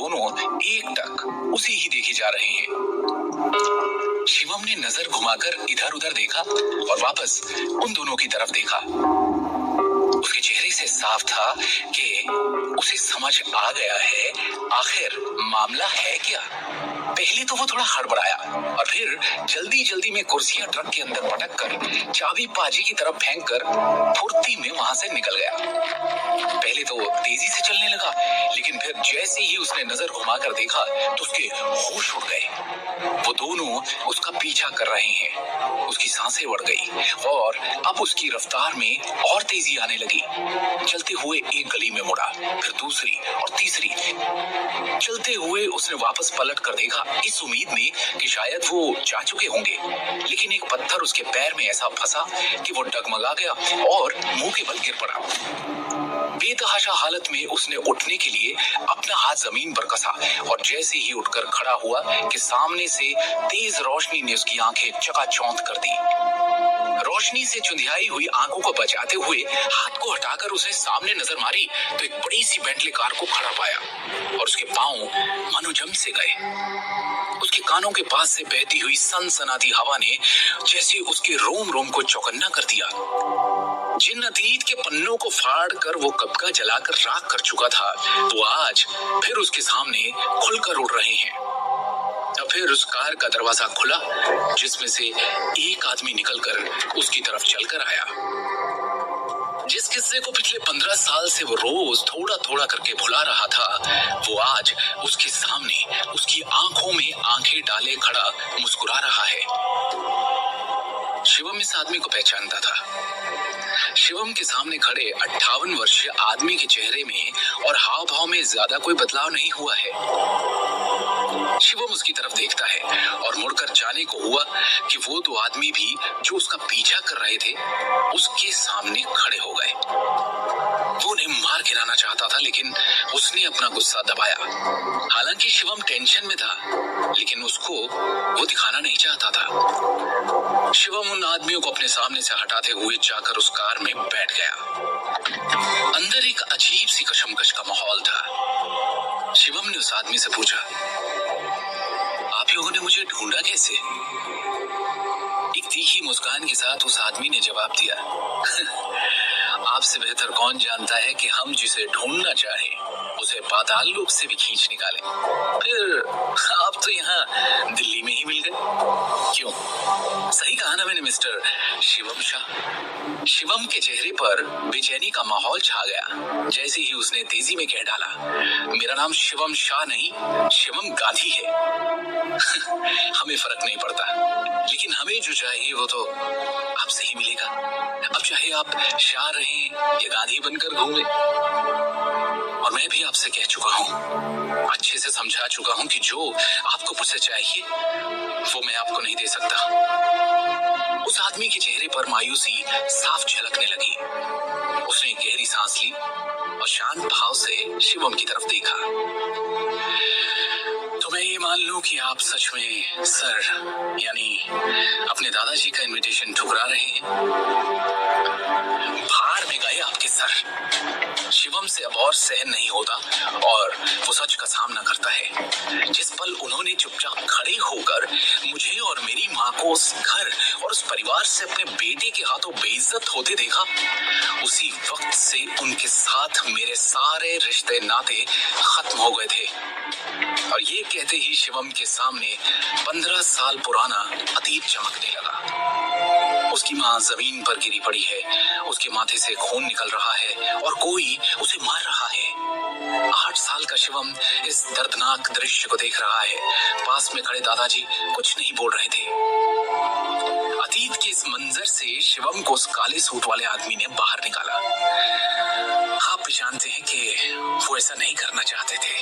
दोनों एकटक उसे ही देखे जा रहे हैं। शिवम ने नजर घुमाकर इधर उधर देखा और वापस उन दोनों की तरफ देखा। उसके चेहरे से साफ था कि उसे समझ आ गया है आखिर मामला है क्या। पहले तो वो थोड़ा हड़बड़ाया और फिर जल्दी जल्दी में कुर्सियां ट्रक के अंदर पटक कर चाबी पाजी की तरफ फेंक कर फुर्ती में वहां से निकल गया। पहले तो तेजी से चलने लगा, लेकिन फिर जैसे ही उसने नजर घुमाकर देखा तो उसके होश उड़ गए। वो दोनों उसका पीछा कर रहे हैं। उसकी सांसें बढ़ गई और अब उसकी रफ्तार में और तेजी आने लगी। चलते हुए एक गली में मुड़ा, फिर दूसरी और तीसरी। चलते हुए उसने वापस पलट कर देखा, इस उम्मीद में कि शायद वो जा चुके होंगे, लेकिन एक पत्थर उसके पैर में ऐसा फंसा कि वो डगमगा गया और मुंह के बल गिर पड़ा। बेतहाशा हालत में उसने उठने के लिए अपना हाथ जमीन पर कसा और जैसे ही उठकर खड़ा हुआ कि सामने से तेज रोशनी ने उसकी आंखें चकाचौंध कर दी। रोशनी से चुंधियाई हुई आंखों को बचाते हुए हाथ को हटाकर उसने सामने नजर मारी तो एक बड़ी सी बेंटली कार को खड़ा पाया और उसके पांव मानो जम से गए। उसके कानों के पास से बहती हुई सनसनाती हवा ने जैसे उसके रोम रोम को चौकन्ना कर दिया। जिन अतीत के पन्नों को फाड़ कर वो कब का जलाकर राख कर चुका था, वो आज फिर उसके सामने खुलकर उड़ रहे हैं। तब फिर उस कार का दरवाजा खुला, जिसमें से एक आदमी निकलकर उसकी तरफ चलकर आया। जिस किस्से को पिछले 15 साल से वो रोज थोड़ा थोड़ा करके भुला रहा था, वो आज उसके सामने उसकी आंखों में आंखें डाले खड़ा मुस्कुरा रहा है। शिवम इस आदमी को पहचानता था। शिवम के सामने खड़े 58 वर्षीय आदमी के चेहरे में और हाव भाव में ज्यादा कोई बदलाव नहीं हुआ है। शिवम उसकी तरफ देखता है और मुड़कर जाने को हुआ कि वो दो आदमी भी जो उसका पीछा कर रहे थे उसके सामने खड़े हो गए। वो उन्हें मार गिराना चाहता था, लेकिन उसने अपना गुस्सा दबाया। हालांकि शिवम टेंशन में था, लेकिन उसको वो दिखाना नहीं चाहता था। शिवम उन आदमियों को अपने सामने से हटाते हुए जाकर उस कार में बैठ गया। अंदर एक अजीब सी कशमकश का माहौल था। शिवम ने उस आदमी से पूछा, आप लोगों ने मुझे ढूंढा कैसे? एक तीखी मुस्कान के साथ उस आदमी ने जवाब दिया, आपसे बेहतर कौन जानता है कि हम जिसे ढूंढना चाहें उसे पाताल लोक से भी खींच निकालें। फिर आप तो यहाँ दिल्ली में ही मिल गए। क्यों? सही कहा ना मैंने मिस्टर शिवम शाह। शिवम के चेहरे पर बेचैनी का माहौल छा गया। जैसे ही उसने तेजी में कह डाला, मेरा नाम शिवम शाह नहीं, शिवम गांधी है। हमें फर्क नहीं पड़ता, लेकिन हमें जो चाहिए वो तो आपसे ही मिलेगा। अब चाहे आप शाह रहें या गांधी बनकर घूमें। और मैं भी आपसे कह चुका हूँ, अच्छे से समझा चुका हूँ कि जो आपको मुझसे चाहिए वो मैं आपको नहीं दे सकता। उस आदमी के चेहरे पर मायूसी साफ झलकने लगी। उसने गहरी सांस ली और शांत भाव से शिवम की तरफ देखा। तो मैं ये मान लूं कि आप सच में सर यानी अपने दादाजी का इनविटेशन ठुकरा रहे हैं। बाहर में गए आपके सर। शिवम से अब और सहन नहीं होता और वो सच का सामना करता है। जिस पल उन्होंने चुपचाप खड़े होकर मुझे और मेरी माँ को उस घर और उस परिवार से अपने बेटे के हाथों बेइज्जत होते देखा, उसी वक्त से उनके साथ मेरे सारे रिश्ते नाते खत्म हो गए थे। और ये कहते ही शिवम के सामने 15 साल पुराना अतीत चमकने लगा। उसकी माँ जमीन पर गिरी पड़ी है, उसके माथे से खून निकल रहा है और कोई उसे मार रहा है। 8 साल का शिवम इस दर्दनाक दृश्य को देख रहा है। पास में खड़े दादाजी कुछ नहीं बोल रहे थे। अतीत के इस मंजर से शिवम को उस काले सूट वाले आदमी ने बाहर निकाला। आप भी जानते हैं कि वो ऐसा नहीं करना चाहते थे।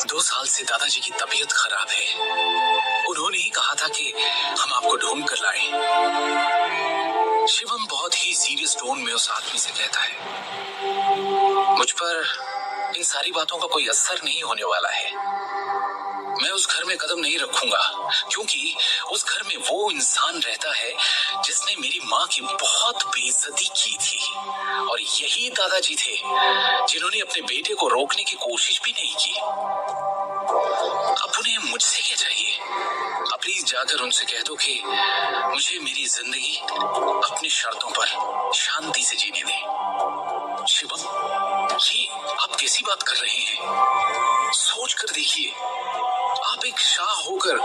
2 साल से दादाजी की तबीयत खराब है। उन्होंने ही कहा था कि हम आपको ढूंढ कर लाएं। शिवम बहुत ही सीरियस टोन में उस आदमी से कहता है, मुझ पर इन सारी बातों का कोई असर नहीं होने वाला है। मैं उस घर में कदम नहीं रखूंगा, क्योंकि उस घर में वो इंसान रहता है जिसने मेरी माँ की बहुत बेइज्जती की थी। और यही दादाजी थे जिन्होंने अपने बेटे को रोकने की कोशिश भी नहीं की। अब उन्हें मुझसे क्या चाहिए? अब प्लीज जाकर उनसे कह दो कि मुझे मेरी जिंदगी अपनी शर्तों पर शांति से जीने दें। शिवम, ये आप कैसी बात कर रहे हैं? सोच कर देखिए, आप एक शाह होकर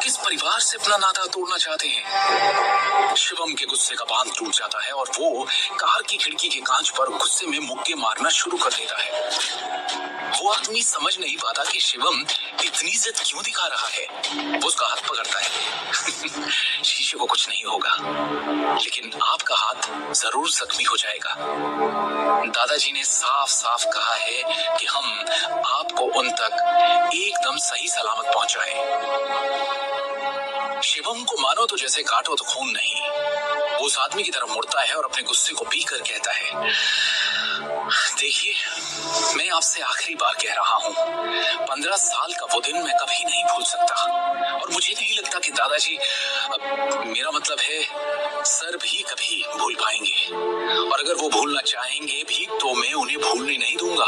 किस परिवार से अपना नाता तोड़ना चाहते हैं? शिवम के गुस्से का बांध टूट जाता है और वो कार की खिड़की के कांच पर गुस्से में मुक्के मारना शुरू कर देता है। वो आदमी समझ नहीं पाता कि शिवम इतनी जिद क्यों दिखा रहा है। वो उसका हाथ पकड़ता है। शीशे को कुछ नहीं होगा, लेकिन आपका हाथ जरूर जख्मी हो जाएगा। दादाजी ने साफ साफ कहा है कि हम आपको उन तक एकदम सही सलामत पहुंचाएं। शिवम को मानो तो जैसे काटो तो खून नहीं। वो उस आदमी की तरफ मुड़ता है और अपने गुस्से को पीकर कहता है, देखिए, मैं आपसे आखिरी बार कह रहा हूँ, 15 साल का वो दिन मैं कभी नहीं भूल सकता। और मुझे नहीं लगता कि दादाजी, मेरा मतलब है सर, भी कभी भूल पाएंगे। और अगर वो भूलना चाहेंगे भी तो मैं उन्हें भूलने नहीं दूंगा।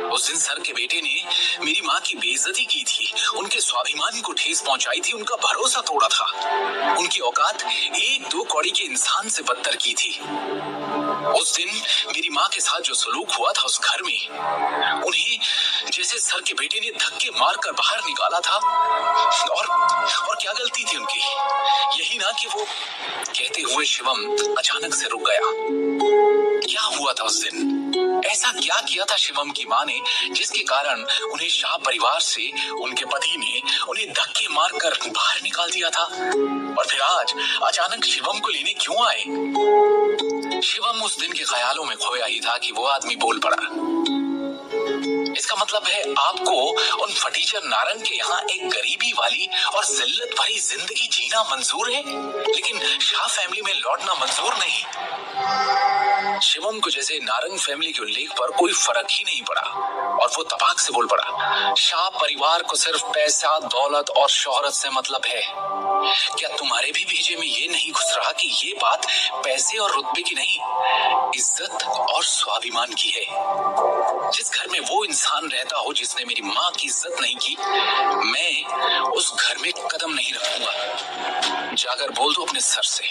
उस दिन सर के बेटे ने मेरी माँ की बेइज्जती की थी, उनके स्वाभिमान को ठेस पहुंचाई थी, उनका भरोसा तोड़ा था। उनकी औकात एक दो कौड़ी के इंसान से बदतर की थी। उस दिन मेरी माँ के साथ जो सलूक हुआ था उस घर में, उन्हें जैसे सर के बेटे ने धक्के मारकर बाहर निकाला था। और क्या गलती थी उनकी? यही ना कि वो, कहते हुए शिवम अचानक से रुक गया। क्या हुआ था उस दिन? ऐसा क्या किया था शिवम की माँ ने जिसके कारण उन्हें शाह परिवार से उनके पति ने उन्हें धक्के मारकर बाहर निकाल दिया था? और फिर आज अचानक शिवम को लेने क्यों आए? शिवम उस दिन के ख्यालों में खोया ही था कि वो आदमी बोल पड़ा। इसका मतलब है आपको उन फटीचर नारंग के यहाँ एक गरीबी वाली और जिल्लत भरी जिंदगी जीना मंजूर है, लेकिन शाह फैमिली में लौटना मंजूर नहीं। शिवम को जैसे नारंग फैमिली के उल्लेख पर कोई फर्क ही नहीं पड़ा और वो तपाक से बोल पड़ा, शाह परिवार को सिर्फ पैसा, दौलत और शोहरत से मतलब है। क्या तुम्हारे भी भेजे में ये नहीं घुस रहा कि ये बात पैसे और रुतबे की नहीं, इज्जत और स्वाभिमान की है? जिस घर में वो इंसान रहता हो जिसने मेरी माँ की इज्जत नहीं की, मैं उस घर में कदम नहीं रखूंगा। जाकर बोल दो अपने सर से।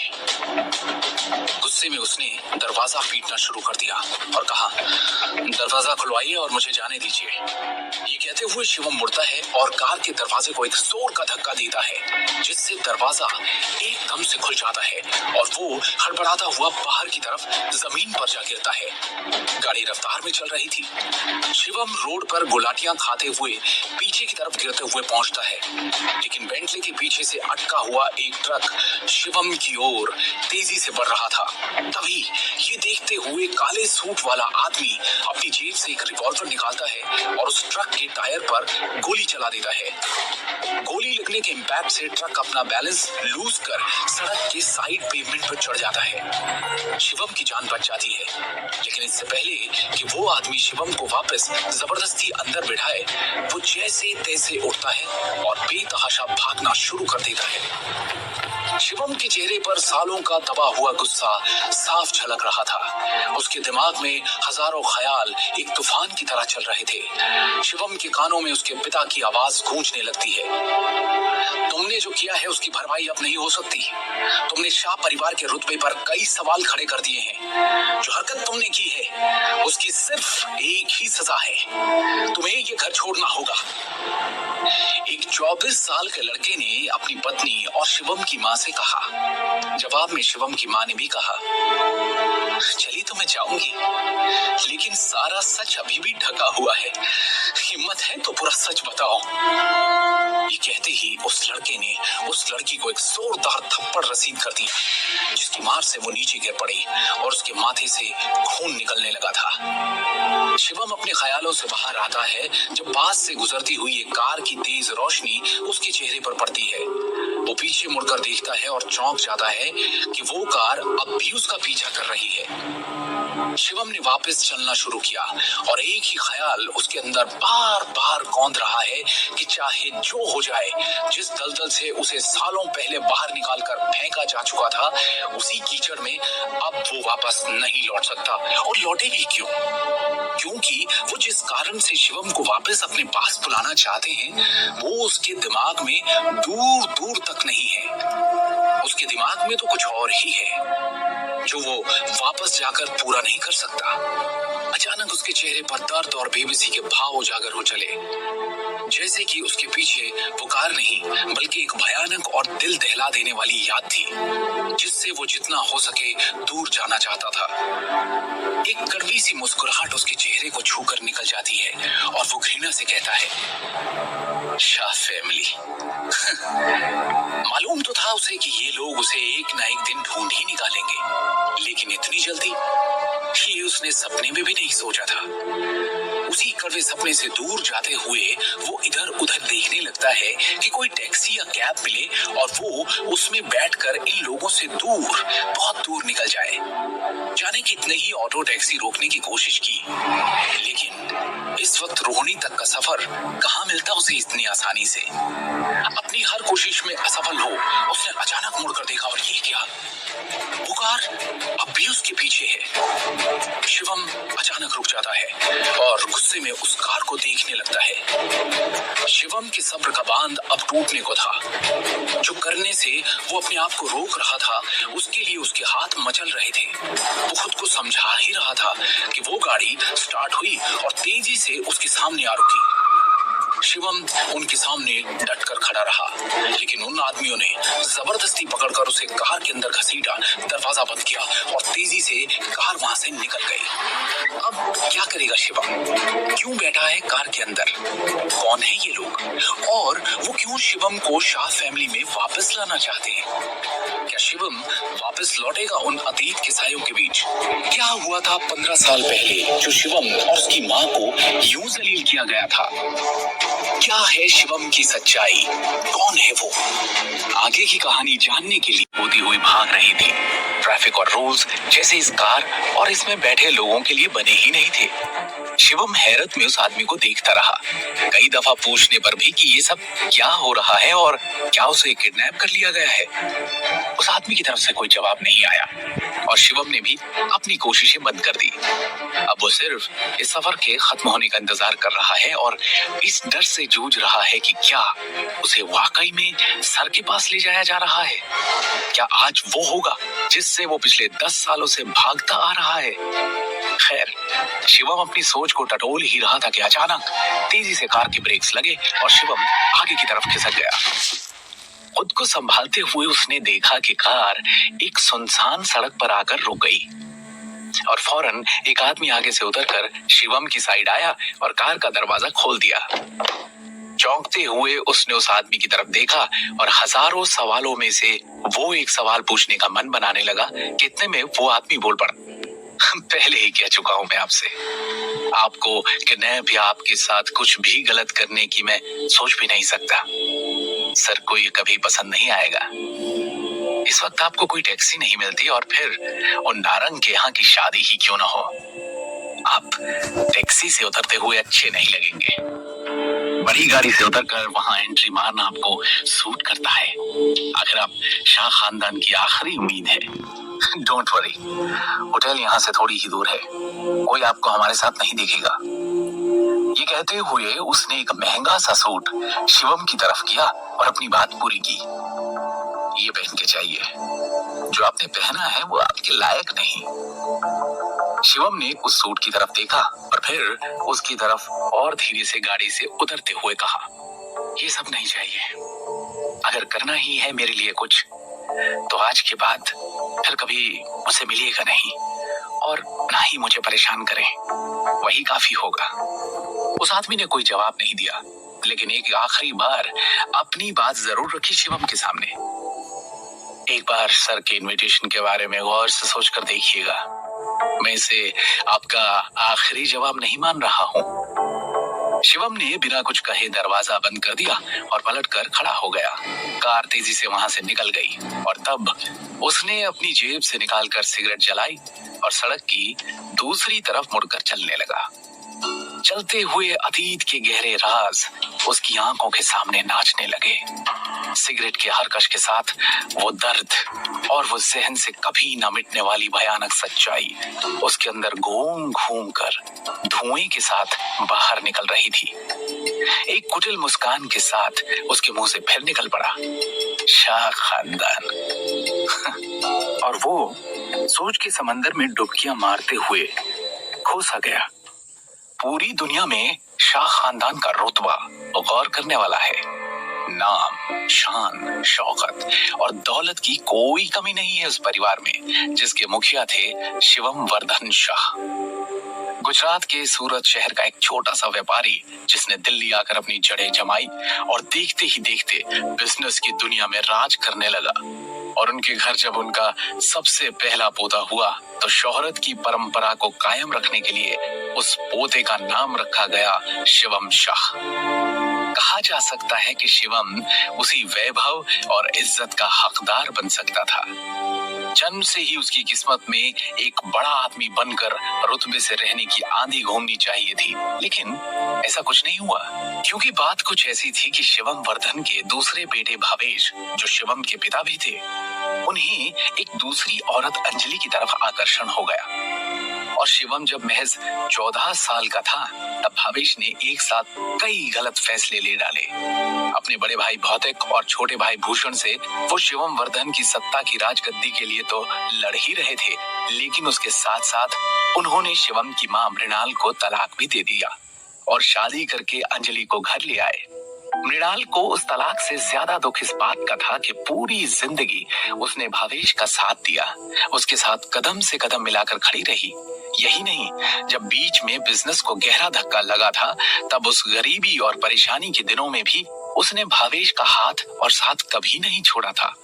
गुस्से में उसने दरवाजा पीटना शुरू कर दिया और कहा, दरवाजा खुलवाइए और मुझे जाने दीजिए। ये कहते हुए शिवम मुड़ता है और कार के दरवाजे को एक जोर का धक्का देता है, जिससे दरवाजा एकदम से खुल जाता है और वो हड़बड़ाता हुआ बाहर की तरफ जमीन पर जा गिरता है। गाड़ी रफ्तार में चल रही थी। शिवम रोड पर गुलाटियां खाते हुए पीछे की तरफ गिरते हुए पहुंचता है, लेकिन बेंटले के पीछे से अटका हुआ एक ट्रक शिवम की ओर तेजी से बढ़ रहा था। तभी ये देखते हुए काले सूट वाला आदमी अपनी जेब से एक रिवॉल्वर निकालता है और उस ट्रक के टायर पर गोली चला देता है। गोली लगने के इम्पैक्ट से ट्रक अपना बैलेंस लूज कर सड़क के साइड पेवमेंट पर चढ़ जाता है। शिवम की जान बच जाती है, लेकिन इससे पहले कि वो आदमी शिवम को वापस जबरदस्ती अंदर बिठाए, वो जैसे तैसे उठता है और बेतहाशा भागना शुरू कर देता है। शिवम के चेहरे पर सालों का दबा हुआ गुस्सा साफ झलक रहा था। उसके दिमाग में हजारों ख्याल एक तूफान की तरह चल रहे थे। शिवम के कानों में उसके पिता की आवाज गूंजने लगती है, तुमने जो किया है उसकी भरपाई अब नहीं हो सकती। तुमने शाह परिवार के रुतबे पर कई सवाल खड़े कर दिए हैं। जो हरकत तुमने की है उसकी सिर्फ एक ही सजा है, तुम्हें ये घर छोड़ना होगा। एक 24 साल के लड़के ने अपनी पत्नी और शिवम की माँ से कहा। जवाब में शिवम की माँ ने भी कहा, चली तो मैं जाऊंगी, लेकिन सारा सच अभी भी ढका हुआ है। हिम्मत है तो पूरा सच बताओ। ये कहते ही उस लड़के ने उस लड़की को एक जोरदार थप्पड़ रसीद कर दिया, जिसकी मार से वो नीचे गिर पड़ी और उसके माथे से खून निकलने लगा था। शिवम अपने ख्यालों से बाहर आता है जब पास से गुजरती हुई एक कार की तेज रोशनी उसके चेहरे पर पड़ती है। वो पीछे मुड़कर देखता है और चौंक जाता है कि वो कार अब भी उसका पीछा कर रही है। शिवम ने वापस चलना शुरू किया और एक ही ख्याल उसके अंदर बार बार कौंध रहा है कि चाहे जो हो जाए, जिस दलदल से उसे सालों पहले बाहर निकालकर फेंका जा चुका था, उसी कीचड़ में अब वो वापस नहीं लौट सकता। और लौटे भी क्यों? क्योंकि वो जिस कारण से शिवम को वापस अपने पास बुलाना चाहते हैं, वो उसके दिमाग में दूर दूर तक नहीं है। उसके दिमाग में तो कुछ और ही है जो वो वापस जाकर पूरा नहीं कर सकता। अचानक उसके चेहरे पर दर्द और बेबसी के भाव उजागर हो चले, जैसे कि उसके पीछे वो कार नहीं बल्कि एक भयानक और दिल दहला देने वाली याद थी, जिससे वो जितना हो सके दूर जाना चाहता था। एक कड़वी सी मुस्कुराहट उसके चेहरे को छूकर निकल जाती है और वो घृणा से कहता है, शाह फैमिली। मालूम तो था उसे कि ये लोग उसे एक ना एक दिन ढूंढ ही निकालेंगे, लेकिन इतनी जल्दी ये उसने सपने में भी नहीं सोचा था। उसी कड़वे सपने से दूर जाते हुए वो इधर उधर देखने लगता है कि कोई टैक्सी या कैब मिले और वो उसमें बैठकर इन लोगों से दूर, बहुत दूर निकल जाए। जाने कितने ही ऑटो टैक्सी रोकने की कोशिश की, लेकिन इस वक्त रोहिणी तक का सफर कहाँ मिलता उसे इतनी आसानी से। अपनी हर कोशिश में असफल हो उसने अचानक मुड़कर देखा और ये क्या, वो कार अब भी उसके पीछे है। शिवम अचानक रुक जाता है और गुस्से में उस कार को देखने लगता है। शिवम के सब्र का बांध अब टूटने को था। जो करने से वो अपने आप को रोक रहा था, उसके लिए उसके हाथ मचल रहे थे। वो खुद को समझा ही रहा था कि वो गाड़ी स्टार्ट हुई और तेजी से उसके सामने आ रुकी। शिवम उनके सामने डटकर खड़ा रहा, लेकिन उन आदमियों ने जबरदस्ती पकड़कर उसे कार के अंदर घसीटा, दरवाजा बंद किया और तेजी से कार वहां से निकल गई। अब क्या करेगा शिवम? क्यों बैठा है कार के अंदर? कौन है ये लोग और वो क्यों शिवम को शाह फैमिली में वापस लाना चाहते हैं? क्या शिवम वापस लौटेगा उन अतीत के सायों के बीच? क्या हुआ था 15 साल पहले जो शिवम और उसकी माँ को यूं जलील किया गया था? क्या है शिवम की सच्चाई? कौन है वो? आगे की कहानी जानने के लिए होती हुई भाग रही थी। ट्रैफिक और रूल्स जैसे इस कार और इसमें बैठे लोगों के लिए बने ही नहीं थे। शिवम हैरत में उस आदमी को देखता रहा, कई दफा पूछने पर भी कि ये सब क्या हो रहा है और क्या उसे किडनैप कर लिया गया है। उस आदमी की तरफ से कोई जवाब नहीं आया और शिवम ने भी अपनी कोशिशें बंद कर दी। अब वो सिर्फ इस सफर के खत्म होने का इंतजार कर रहा है और इस डर से जूझ रहा है कि क्या उसे वाकई में सर के पास ले जाया जा रहा है? क्या आज वो होगा जिससे वो पिछले 10 सालों से भागता आ रहा है? खैर, शिवम अपनी सोच को टटोल ही रहा था कि अचानक तेजी से कार के ब्रेक्स लगे और शिवम आगे की तरफ खिसक गया। खुद को संभालते हुए उसने देखा कि कार एक सुनसान सड़क पर आकर रुक गई और फौरन एक आदमी आगे से उतरकर शिवम की साइड आया और कार का दरवाजा खोल दिया। चौंकते हुए उसने उस आदमी की तरफ देखा और हजारों सवालों में से वो एक सवाल पूछने का मन बनाने लगा कि इतने में वो आदमी बोल पड़ा, पहले ही कह चुका हूं मैं आपसे, आपको किडनैप या आपके साथ कुछ भी गलत करने की मैं सोच भी नहीं सकता। सर को ये कभी पसंद नहीं आएगा। इस वक्त आपको कोई टैक्सी नहीं मिलती और फिर उन नारंग के यहाँ की शादी ही क्यों ना हो। आप टैक्सी से उतरते हुए अच्छे नहीं लगेंगे। बड़ी गाड़ी से उतरकर वहां एंट्री मारना आपको सूट करता है। आखिर आप शाह खानदान की आखिरी उम्मीद है। डोंट वरी, होटल यहाँ से थोड़ी ही दूर है, कोई आपको हमारे साथ नहीं देखेगा। ये कहते हुए उसने एक महंगा सा सूट शिवम की तरफ किया और अपनी बात पूरी की। ये पहन के चाहिए, जो आपने पहना है वो आपके लायक नहीं। शिवम ने उस सूट की तरफ देखा और फिर उसकी तरफ और धीरे से गाड़ी से उतरते हुए कहा, ये सब नहीं चाहिए। अगर करना ही है मेरे लिए कुछ, तो आज के बाद फिर कभी मुझसे मिलिएगा नहीं और ना ही मुझे परेशान करें, वही काफी होगा। उस आदमी ने कोई जवाब नहीं दिया लेकिन एक आखिरी बार अपनी बात जरूर रखी शिवम के सामने। एक बार सर के इनविटेशन के बारे में गौर से सोचकर देखिएगा। मैं इसे आपका आखिरी जवाब नहीं मान रहा हूँ। शिवम ने बिना कुछ कहे दरवाजा बंद कर दिया और पलटकर खड़ा हो गया। कार तेजी से वहां से निकल गई और तब उसने अपनी जेब से निकालकर सिगरेट जलाई और सड़क की दूसरी तरफ मुड़कर चलने लगा। चलते हुए अतीत के गहरे राज उसकी आंखों के सामने नाचने लगे। सिगरेट के हर कश के साथ वो दर्द और वो जहन से कभी न मिटने वाली भयानक सच्चाई उसके अंदर घूम घूम कर धुएं के साथ बाहर निकल रही थी। एक कुटिल मुस्कान के साथ उसके मुंह से फिर निकल पड़ा, शाह खानदान। और वो सोच के समंदर में डुबकियां मारते हुए खो सा गया। पूरी दुनिया में शाह खानदान का रुतबा गौर करने वाला है। नाम, शान, शौकत और दौलत की कोई कमी नहीं है उस परिवार में, जिसके मुखिया थे शिवम वर्धन शाह। गुजरात के सूरत शहर का एक छोटा सा व्यापारी जिसने दिल्ली आकर अपनी जड़ें जमाई और देखते ही देखते बिजनेस की दुनिया में राज करने लगा। और उनके घर जब उनका सबसे पहला पोता हुआ तो शोहरत की परंपरा को कायम रखने के लिए उस पोते का नाम रखा गया शिवम शाह। कहा जा सकता है कि शिवम उसी वैभव और इज्जत का हकदार बन सकता था। जन्म से ही उसकी किस्मत में एक बड़ा आदमी बनकर रुतबे से रहने की आंधी घूमनी चाहिए थी, लेकिन ऐसा कुछ नहीं हुआ। क्योंकि बात कुछ ऐसी थी कि शिवम वर्धन के दूसरे बेटे भावेश, जो शिवम के पिता भी थे, उन्हें एक दूसरी औरत अंजलि की तरफ आकर्षण हो गया। और शिवम जब महज 14 साल का था तब भावेश ने एक साथ कई गलत फैसले ले डाले। अपने बड़े भाई भौतिक और छोटे भाई भूषण से वो शिवम वर्धन की सत्ता की राजगद्दी के लिए तो लड़ ही रहे थे, लेकिन उसके साथ साथ उन्होंने शिवम की मां मृणाल को तलाक भी दे दिया और शादी करके अंजलि को घर ले आए। मृणाल को उस तलाक से ज्यादा दुख इस बात का था कि पूरी जिंदगी उसने भावेश का साथ दिया, उसके साथ कदम से कदम मिलाकर खड़ी रही। यही नहीं, जब बीच में बिजनेस को गहरा धक्का लगा था तब उस गरीबी और परेशानी के दिनों में भी उसने भावेश का हाथ और साथ कभी नहीं छोड़ा था।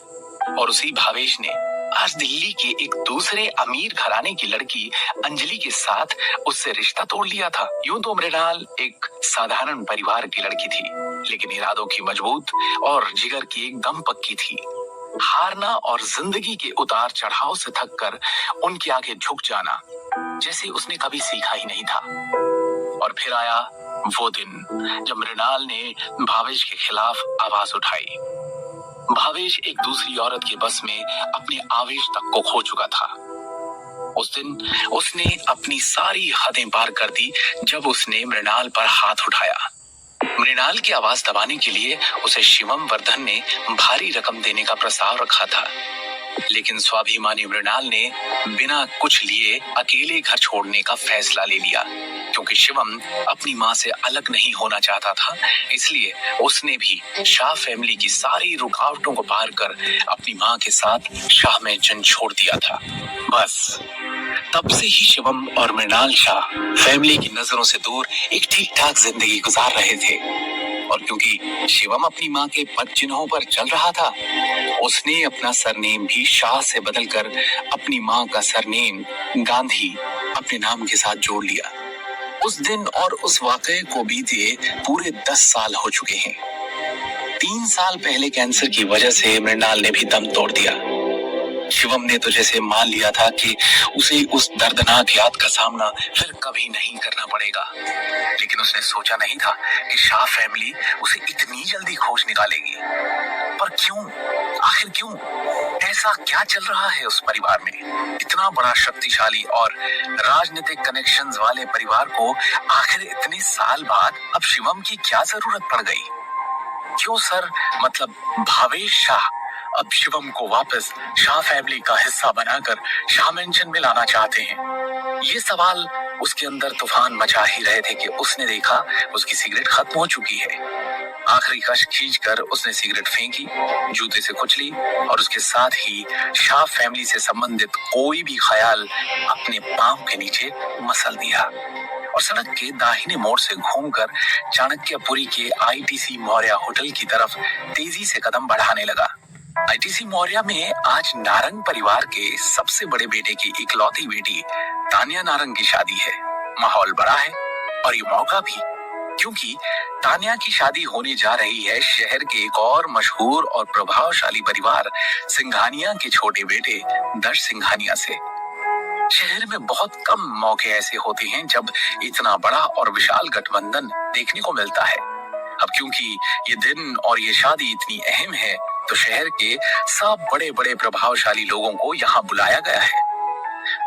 और उसी भावेश ने आज दिल्ली के एक दूसरे अमीर घराने की लड़की अंजलि के साथ उससे रिश्ता तोड़ लिया था। यूं तो मृणाल एक साधारण परिवार की लड़की थी, लेकिन इरादों की मजबूत और जिगर की एकदम पक्की थी। हारना और जिंदगी के उतार चढ़ाव से थककर उनके आगे झुक जाना जैसे उसने कभी सीखा ही नहीं था। और फिर आया वो दिन जब मृणाल ने भावेश के खिलाफ आवाज उठाई। भावेश एक दूसरी औरत के बस में अपने आवेश तक को खो चुका था। उस दिन उसने अपनी सारी हदें पार कर दी जब उसने मृणाल पर हाथ उठाया। मृणाल की आवाज दबाने के लिए उसे शिवम वर्धन ने भारी रकम देने का प्रस्ताव रखा था, लेकिन स्वाभिमानी मृणाल ने बिना कुछ लिए अकेले घर छोड़ने का फैसला ले लिया। क्योंकि शिवम अपनी मां से अलग नहीं होना चाहता था, इसलिए उसने भी शाह फैमिली की सारी रुकावटों को पार कर अपनी मां के साथ शाह में जन छोड़ दिया था। बस तब से ही शिवम और मृणाल शाह फैमिली की नजरों से दूर एक ठीक ठाक जिंदगी गुजार रहे थे। और क्योंकि शिवम अपनी मां के पद चिन्हों पर चल रहा था, उसने अपना सरनेम भी शाह से बदलकर अपनी मां का सरनेम गांधी अपने नाम के साथ जोड़ लिया। उस दिन और उस वाकये को बीते पूरे 10 साल हो चुके हैं। 3 साल पहले कैंसर की वजह से मृणाल ने भी दम तोड़ दिया। शिवम ने तो जैसे मान लिया था कि उसे उस दर्दनाक याद का सामना फिर कभी नहीं करना पड़ेगा, लेकिन उसने सोचा नहीं था कि शाह फैमिली उसे इतनी जल्दी खोज निकालेगी। पर क्यों, आखिर क्यों? ऐसा क्या चल रहा है उस परिवार में? इतना बड़ा शक्तिशाली और राजनीतिक कनेक्शंस वाले परिवार को आखिर इतने साल बाद अब शिवम की क्या जरूरत पड़ गई? क्यों सर, मतलब भावेश शाह अब शिवम को वापस शाह फैमिली का हिस्सा बनाकर शाह मेंशन में लाना चाहते हैं? ये सवाल उसके अंदर तूफान मचा ही रहे थे कि उसने देखा उसकी सिगरेट खत्म हो चुकी है। आखिरी कश खींचकर उसने सिगरेट फेंकी, जूते से कुचली और उसके साथ ही शाह फैमिली से संबंधित कोई भी ख्याल अपने पांव के नीचे मसल दिया। और सड़क के दाहिने मोड़ से घूमकर चाणक्यपुरी के आईटीसी मौर्य होटल की तरफ तेजी से कदम बढ़ाने लगा। आईटीसी मौर्य में आज नारंग परिवार के सबसे बड़े बेटे की इकलौती बेटी तान्या नारंग की शादी है। माहौल बड़ा है और ये मौका भी, क्योंकि तान्या की शादी होने जा रही है शहर के एक और मशहूर और प्रभावशाली परिवार सिंघानिया के छोटे बेटे दर्श सिंघानिया से। शहर में बहुत कम मौके ऐसे होते हैं जब इतना बड़ा और विशाल गठबंधन देखने को मिलता है। अब क्योंकि ये दिन और ये शादी इतनी अहम है, तो शहर के सब बड़े बड़े प्रभावशाली लोगों को यहाँ बुलाया गया है।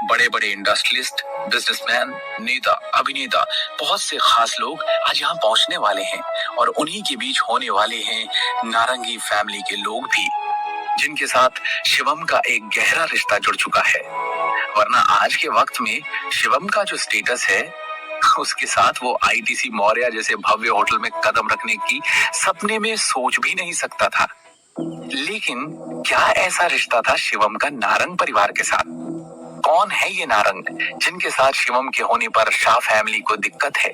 बड़े बड़े इंडस्ट्रियलिस्ट, बिजनेसमैन, नेता, अभिनेता, बहुत से खास लोग आज यहाँ पहुंचने वाले हैं और उन्हीं के बीच होने वाले हैं नारंगी फैमिली के लोग भी, जिनके साथ शिवम का एक गहरा रिश्ता जुड़ चुका है। वरना आज के वक्त में शिवम का जो स्टेटस है, उसके साथ वो आईटीसी मौर्य जैसे भव्य होटल में कदम रखने की सपने में सोच भी नहीं सकता था। लेकिन क्या ऐसा रिश्ता था शिवम का नारंग परिवार के साथ? कौन है ये नारंग जिनके साथ शिवम के होने पर शाह फैमिली को दिक्कत है?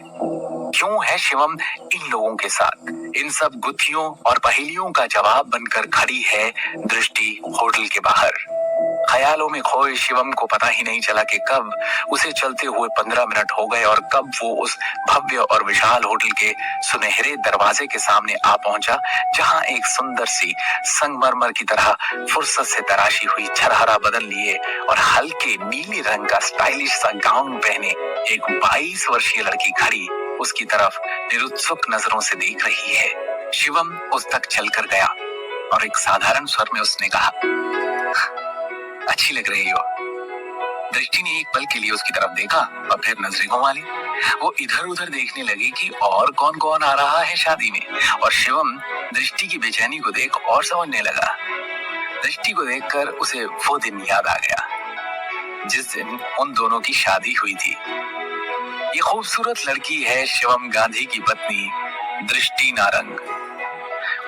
क्यों है शिवम इन लोगों के साथ? इन सब गुत्थियों और पहेलियों का जवाब बनकर खड़ी है दृष्टि होटल के बाहर। ख्यालों में खोए शिवम को पता ही नहीं चला कि कब उसे चलते हुए 15 मिनट हो गए और कब वो उस भव्य और विशाल होटल के सुनहरे दरवाजे के सामने आ पहुंचा, जहां एक सुंदर सी संगमरमर की तरह फुर्सत से तराशी हुई छरहरा बदन लिए और हल्के नीले रंग का स्टाइलिश सा गाउन पहने एक 22 वर्षीय लड़की खड़ी उसकी तरफ निरुत्सुक नजरों से देख रही है। शिवम उस तक चलकर गया और एक साधारण स्वर में उसने कहा, अच्छी लग रही हो। दृष्टि ने एक पल के लिए उसकी तरफ देखा और फिर नजरें घुमा ली। वो इधर उधर देखने लगी कि और कौन कौन आ रहा है शादी में, और शिवम दृष्टि की बेचैनी को देख और समझने लगा। दृष्टि को देखकर उसे वो दिन याद आ गया जिस दिन उन दोनों की शादी हुई थी। ये खूबसूरत लड़की है शिवम गांधी की पत्नी दृष्टि नारंग।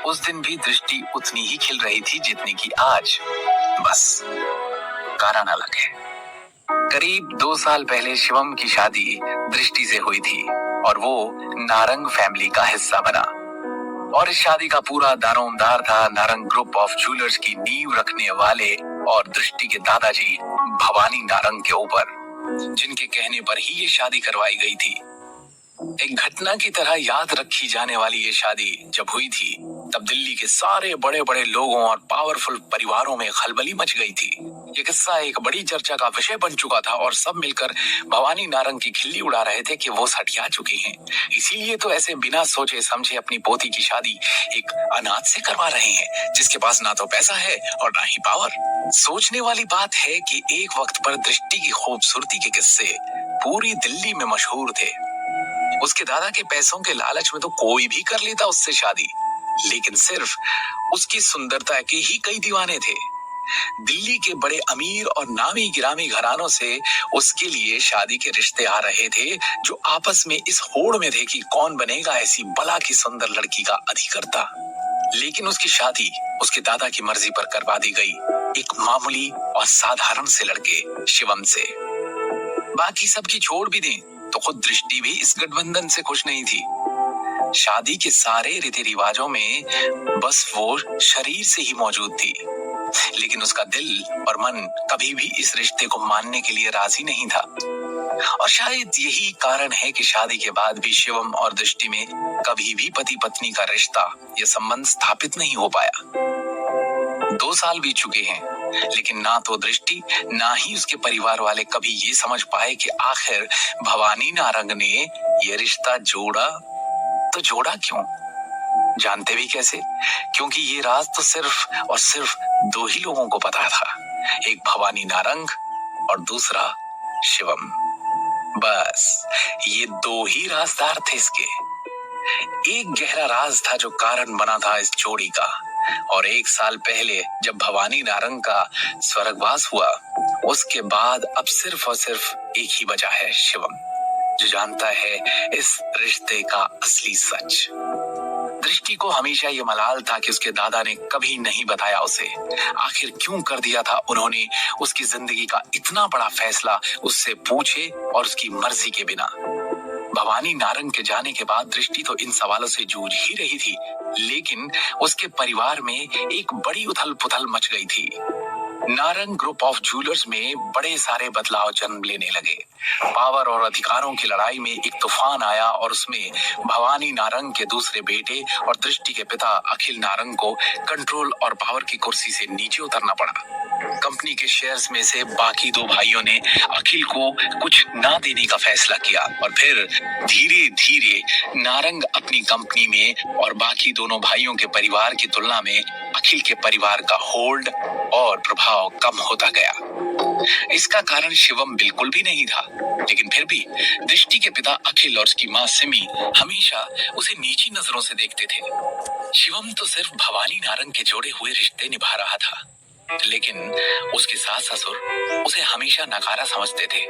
उस दिन भी दृष्टि उतनी ही खिल रही थी जितनी की आज, बस कारण अलग है। करीब 2 साल पहले शिवम की शादी दृष्टि से हुई थी और वो नारंग फैमिली का हिस्सा बना। और इस शादी का पूरा दारोमदार था नारंग ग्रुप ऑफ ज्वेलर्स की नींव रखने वाले और दृष्टि के दादाजी भवानी नारंग के ऊपर, जिनके कहने पर ही ये शादी करवाई गई थी। एक घटना की तरह याद रखी जाने वाली ये शादी जब हुई थी, तब दिल्ली के सारे बड़े बड़े लोगों और पावरफुल परिवारों में खलबली मच गई थी। ये किस्सा एक बड़ी चर्चा का विषय बन चुका था और सब मिलकर भवानी नारंग की खिल्ली उड़ा रहे थे कि वो सठिया चुकी हैं। इसीलिए तो ऐसे बिना सोचे समझे अपनी पोती की शादी एक अनाथ से करवा रहे हैं, जिसके पास ना तो पैसा है और ना ही पावर। सोचने वाली बात है कि एक वक्त पर दृष्टि की खूबसूरती के किस्से पूरी दिल्ली में मशहूर थे। उसके दादा के पैसों के लालच में तो कोई भी कर लेता उससे शादी, लेकिन सिर्फ उसकी सुंदरता के ही कई दीवाने थे। दिल्ली के बड़े अमीर और नामी गिरामी घरानों से उसके लिए शादी के रिश्ते आ रहे थे, जो आपस में इस होड़ में थे कि कौन बनेगा ऐसी बला की सुंदर लड़की का अधिकर्ता। लेकिन उसकी शादी उसके दादा की मर्जी पर करवा दी गई, एक मामूली और साधारण से लड़के शिवम से। बाकी सबकी छोड़ भी दें तो खुद दृष्टि भी इस गठबंधन से खुश नहीं थी। शादी के सारे रीति रिवाजों में बस वो शरीर से ही मौजूद थी, लेकिन उसका दिल और मन कभी भी इस रिश्ते को मानने के लिए राजी नहीं था। और शायद यही कारण है कि शादी के बाद भी शिवम और दृष्टि में कभी भी पति पत्नी का रिश्ता या संबंध स्थापित नहीं हो पाया। 2 साल बीत चुके हैं, लेकिन ना तो दृष्टि ना ही उसके परिवार वाले कभी ये समझ पाए कि आखिर भवानी नारंग ने ये रिश्ता जोड़ा तो जोड़ा क्यों, जानते भी कैसे? क्योंकि ये राज तो सिर्फ और सिर्फ 2 ही लोगों को पता था, एक भवानी नारंग और दूसरा शिवम। बस ये 2 ही राजदार थे इसके। एक गहरा राज था जो कारण बना था इस जोड़ी का, और 1 साल पहले जब भवानी नारंग का स्वर्गवास हुआ, उसके बाद अब सिर्फ और सिर्फ एक ही बचा है शिवम, जो जानता है इस रिश्ते का असली सच। दृष्टि को हमेशा ये मलाल था कि उसके दादा ने कभी नहीं बताया उसे, आखिर क्यों कर दिया था उन्होंने उसकी जिंदगी का इतना बड़ा फैसला उससे पूछे और उसकी मर्जी के बिना। भवानी नारंग के जाने के बाद दृष्टि तो इन सवालों से जूझ ही रही थी, लेकिन उसके परिवार में एक बड़ी उथल पुथल मच गई थी। नारंग ग्रुप ऑफ ज्वेलर्स में बड़े सारे बदलाव जन्म लेने लगे। पावर और अधिकारों की लड़ाई में एक तूफान आया और उसमें भवानी नारंग के दूसरे बेटे और दृष्टि के पिता अखिल नारंग को कंट्रोल और पावर की कुर्सी से नीचे उतरना पड़ा। कंपनी के शेयर्स में से बाकी दो भाइयों ने अखिल को कुछ ना देने का फैसला किया और फिर धीरे धीरे नारंग अपनी कंपनी में और बाकी दोनों भाइयों के परिवार की तुलना में अखिल के परिवार का होल्ड और प्रभाव कम होता गया। इसका कारण शिवम बिल्कुल भी नहीं था, लेकिन फिर भी दृष्टि के पिता अखिल और उसकी माँ सिमी हमेशा उसे नीची नजरों से देखते थे। शिवम तो सिर्फ भवानी नारंग के जोड़े हुए रिश्ते निभा रहा था, लेकिन उसके सास ससुर उसे हमेशा नकारा समझते थे।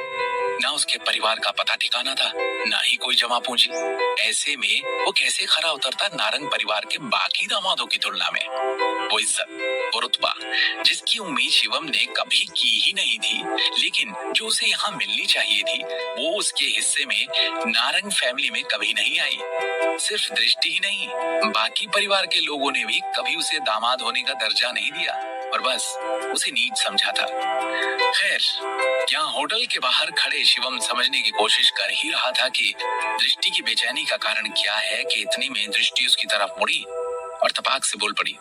ना उसके परिवार का पता ठिकाना था, ना ही कोई जमा पूंजी। ऐसे में वो कैसे खरा उतरता नारंग परिवार के बाकी दामादों की तुलना में। वो इज्जत, वो रुतबा जिसकी उम्मीद शिवम ने कभी की ही नहीं थी, लेकिन जो उसे यहाँ मिलनी चाहिए थी, वो उसके हिस्से में नारंग फैमिली में कभी नहीं आई। सिर्फ दृष्टि ही नहीं, बाकी परिवार के लोगों ने भी कभी उसे दामाद होने का दर्जा नहीं दिया और बस उसे नीच समझा था। खैर, यहाँ होटल के बाहर खड़े शिवम समझने की कोशिश कर ही रहा था कि दृष्टि की बेचैनी का कारण क्या है कि इतनी में दृष्टि उसकी तरफ मुड़ी और तपाक से बोल पड़ी,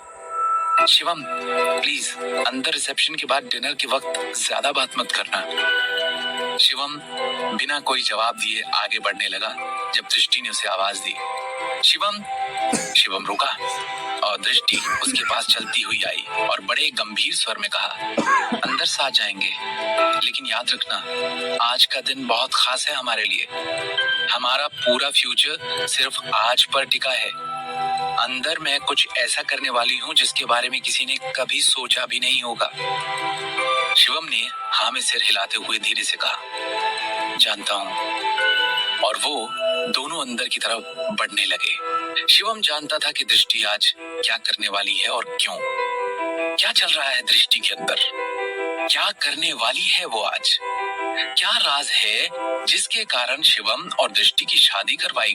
शिवम प्लीज अंदर रिसेप्शन के बाद डिनर के वक्त ज्यादा बात मत करना। शिवम बिना कोई जवाब दिए आगे बढ़ने लगा जब दृष्टि ने उसे आवाज दी, शिवम। शिवम रुका और दृष्टि उसके पास चलती हुई आई और बड़े गंभीर स्वर में कहा, अंदर से आ जाएंगे, लेकिन याद रखना आज का दिन बहुत खास है हमारे लिए। हमारा पूरा फ्यूचर सिर्फ आज पर टिका है। अंदर मैं कुछ ऐसा करने वाली हूँ जिसके बारे में किसी ने कभी सोचा भी नहीं होगा। शिवम ने हाँ में सिर हिलाते हुए धीरे से कहा, जानता हूँ। और वो दोनों अंदर की तरफ बढ़ने लगे। शिवम जानता था कि दृष्टि आज क्या करने वाली है और क्यों। क्या चल रहा है दृष्टि के अंदर, क्या करने वाली है वो आज, क्या राज है जिसके कारण शिवम और दृष्टि की शादी करवाई